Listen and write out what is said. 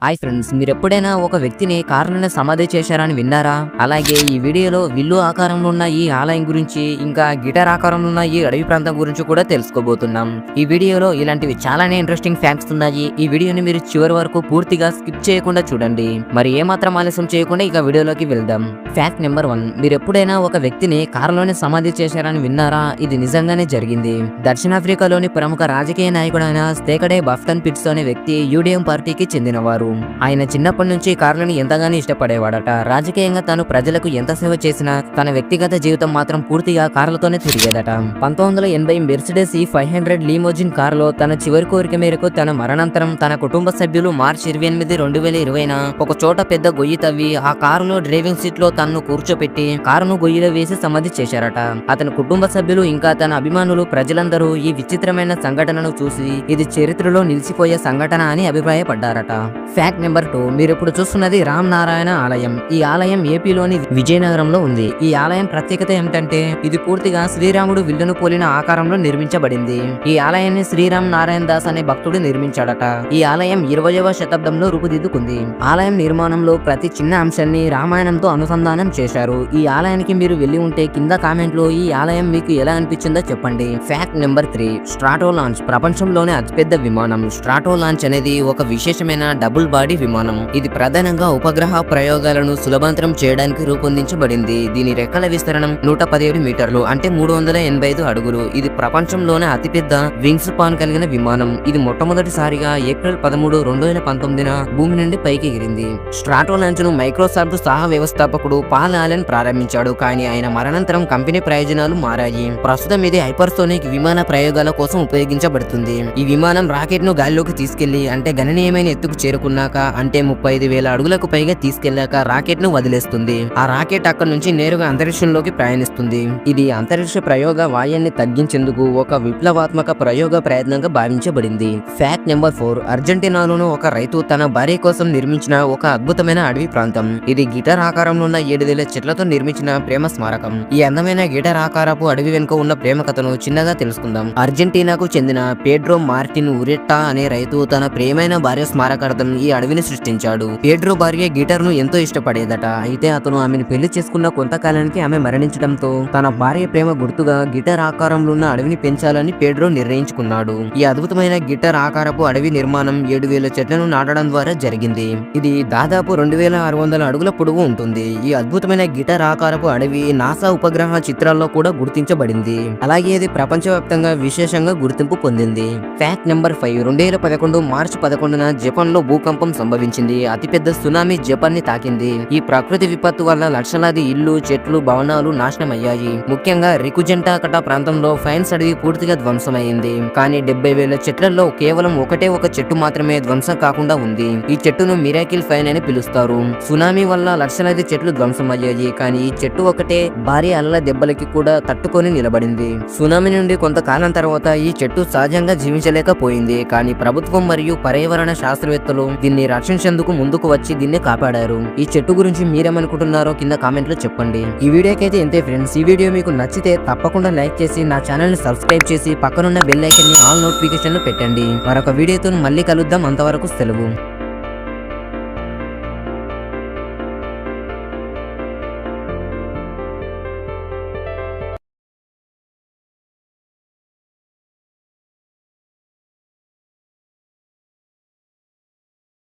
Hi friends, మీరు ఎప్పుడైనా ఒక వ్యక్తిని కారులోనే సమాధి చేశారని విన్నారా? అలాగే ఈ వీడియోలో విల్లు ఆకారంలో ఉన్న ఈ ఆలయం గురించి, ఇంకా గిటార్ ఆకారంలో ఉన్న ఈ అడవి ప్రాంతం గురించి కూడా తెలుసుకోబోతున్నాం. ఈ వీడియోలో ఇలాంటివి చాలానే ఇంట్రెస్టింగ్ ఫ్యాక్ట్స్ ఉన్నాయి. ఈ వీడియోని మీరు చివరి వరకు పూర్తిగా స్కిప్ చేయకుండా చూడండి. మరి ఏమాత్రం ఆలస్యం చేయకుండా ఇక వీడియోలోకి వెళ్దాం. ఫ్యాక్ట్ నెంబర్ 1, మీరు ఎప్పుడైనా ఒక వ్యక్తిని కారులోనే సమాధి చేశారని విన్నారా? ఇది నిజంగానే జరిగింది. దక్షిణాఫ్రికాలోని ప్రముఖ రాజకీయ నాయకుడైన స్టేకడే బాఫ్టన్ పిట్స్ అనే వ్యక్తి యూడిఎం పార్టీకి చెందినవారు. ఆయన చిన్నప్పటి నుంచి కార్లను ఎంతగానో ఇష్టపడేవాడట. రాజకీయంగా తాను ప్రజలకు ఎంత సేవ చేసినా తన వ్యక్తిగత జీవితం మాత్రం పూర్తిగా కార్లతోనే తిరిగేదట. 1980 మెర్సిడెస్ E500 లీమోజిన్ కారులో తన చివరి కోరిక మేరకు తన మరణానంతరం తన కుటుంబ సభ్యులు మార్చి 28, 2020న ఒక చోట పెద్ద గొయ్యి తవ్వి ఆ కారులో డ్రైవింగ్ సీట్ లో తనను కూర్చోపెట్టి కారును గొయ్యిలో వేసి సమాధి చేశారట. అతని కుటుంబ సభ్యులు ఇంకా తన అభిమానులు ప్రజలందరూ ఈ విచిత్రమైన సంఘటనను చూసి ఇది చరిత్రలో నిలిచిపోయే సంఘటన అని అభిప్రాయపడ్డారట. ఫ్యాక్ట్ నెంబర్ 2, మీరు ఇప్పుడు చూస్తున్నది రామ్ నారాయణ ఆలయం. ఈ ఆలయం ఏపీలోని విజయనగరంలో ఉంది. ఈ ఆలయం ప్రత్యేకత ఏమిటంటే ఇది పూర్తిగా శ్రీరాముడు విల్లును పోలిన ఆకారంలో నిర్మించబడింది. ఈ ఆలయాన్ని శ్రీరామ్ నారాయణ దాస్ అనే భక్తుడు నిర్మించాడట. ఈ ఆలయం 20వ శతాబ్దంలో రూపుదిద్దుకుంది. ఆలయం నిర్మాణంలో ప్రతి చిన్న అంశాన్ని రామాయణంతో అనుసంధానం చేశారు. ఈ ఆలయానికి మీరు వెళ్లి ఉంటే కింద కామెంట్ లో ఈ ఆలయం మీకు ఎలా అనిపించిందో చెప్పండి. ఫ్యాక్ట్ నెంబర్ 3, స్ట్రాటో లాంచ్ ప్రపంచంలోనే అతిపెద్ద విమానం. స్ట్రాటో లాంచ్ అనేది ఒక విశేషమైన డబుల్ బాడీ విమానం. ఇది ప్రధానంగా ఉపగ్రహ ప్రయోగాలను సులభంతరం చేయడానికి రూపొందించబడింది. దీని రెక్కల విస్తరణం 117 మీటర్లు అంటే 385 అడుగులు. ఇది ప్రపంచంలోనే అతిపెద్ద వింగ్ స్పాన్ కలిగిన విమానం. ఇది మొట్టమొదటిసారిగా ఏప్రిల్ 13, 2019న భూమి నుండి పైకి ఎగిరింది. స్ట్రాటో లాంచ్ ను మైక్రోసాఫ్ట్ సహ వ్యవస్థాపకుడు పాల్ ఆలెన్ ప్రారంభించాడు. కానీ ఆయన మరణానంతరం కంపెనీ ప్రయోజనాలు మారాయి. ప్రస్తుతం ఇది హైపర్సోనిక్ విమాన ప్రయోగాల కోసం ఉపయోగించబడుతుంది. ఈ విమానం రాకెట్ ను గాలిలోకి తీసుకెళ్లి అంటే గణనీయమైన ఎత్తుకు చేరుకున్నాక అంటే 35,000 అడుగులకు పైగా తీసుకెళ్లాక రాకెట్ ను వదిలేస్తుంది. ఆ రాకెట్ అక్కడి నుంచి నేరుగా అంతరిక్షంలోకి ప్రయాణిస్తుంది. ఇది అంతరిక్ష ప్రయోగ వాయాన్ని తగ్గించేందుకు ఒక విప్లవాత్మక ప్రయోగ ప్రయత్నంగా భావించబడింది. ఫ్యాక్ట్ నెంబర్ 4, అర్జెంటీనాలోని ఒక రైతు తన భార్య కోసం నిర్మించిన ఒక అద్భుతమైన అడవి ప్రాంతం. ఇది గిటార్ ఆకారంలో ఉన్న 7,000 చెట్లతో నిర్మించిన ప్రేమ స్మారకం. ఈ అందమైన గిటార్ ఆకారపు అడవి వెనుక ఉన్న ప్రేమ కథను చిన్నగా తెలుసుకుందాం. అర్జెంటీనాకు చెందిన పెడ్రో మార్టిన్ ఉరెట్టా అనే రైతు తన ప్రియమైన భార్య స్మారకార్థం ఈ అడవిని సృష్టించాడు. పెడ్రో భార్య గిటార్ ను ఎంతో ఇష్టపడేదట. అయితే అతను ఆమెను పెళ్లి చేసుకున్న కొంతకాలానికి ఆమె మరణించడంతో తన భార్య ప్రేమ గుర్తుగా గిటార్ ఆకారంలో ఉన్న అడవిని పెంచాలని పెడ్రో నిర్ణయించుకున్నాడు. ఈ అద్భుతమైన గిటార్ ఆకారపు అడవి నిర్మాణం 7,000 చెట్లను నాటడం ద్వారా జరిగింది. ఇది దాదాపు 2,600 అడుగుల పొడవు ఉంటుంది. ఈ అద్భుతమైన గిటార్ ఆకారపు అడవి నాసా ఉపగ్రహ చిత్రాల్లో కూడా గుర్తించబడింది. అలాగే ఇది ప్రపంచవ్యాప్తంగా విశేషంగా గుర్తింపు పొందింది. ఫ్యాక్ట్ నెంబర్ 5, 2011 మార్చి 11న జపాన్ లో భూకంపం సంభవించింది. అతిపెద్ద సునామీ జపాన్ ని తాకింది. ఈ ప్రకృతి విపత్తు వల్ల లక్షలాది ఇళ్లు, చెట్లు, భవనాలు నాశనమయ్యాయి. ముఖ్యంగా రికుజెంటాకట ప్రాంతంలో ఫైన్స్ అడవి పూర్తిగా ధ్వంసమైంది. కానీ 70,000 చెట్లలో కేవలం ఒకటే ఒక చెట్టు మాత్రమే ధ్వంసం కాకుండా ఉంది. ఈ చెట్టును మిరాకిల్ ఫైన్ అని పిలుస్తారు. సునామీ వల్ల లక్షలాది చెట్లు ధ్వంసమయ్యాయి. కానీ ఈ చెట్టు ఒకటే భారీ అలల దెబ్బలకి కూడా తట్టుకొని నిలబడింది. సునామీ నుండి కొంతకాలం తర్వాత ఈ చెట్టు సహజంగా జీవించలేకపోయింది. కానీ ప్రభుత్వం మరియు పర్యావరణ శాస్త్రవేత్తలు దీన్ని రక్షించేందుకు ముందుకు వచ్చి దీన్ని కాపాడారు. ఈ చెట్టు గురించి మీరేమనుకుంటున్నారో కింద కామెంట్ లో చెప్పండి. ఈ వీడియోకి అయితే ఇంతే ఫ్రెండ్స్. ఈ వీడియో మీకు నచ్చితే తప్పకుండా లైక్ చేసి నా ఛానల్ ని సబ్స్క్రైబ్ చేసి పక్కనున్న బెల్ ఐకాన్ ని ఆల్ నోటిఫికేషన్ లో పెట్టండి. మరొక వీడియోతో మళ్ళీ కలుద్దాం. అంతవరకు సెలవు.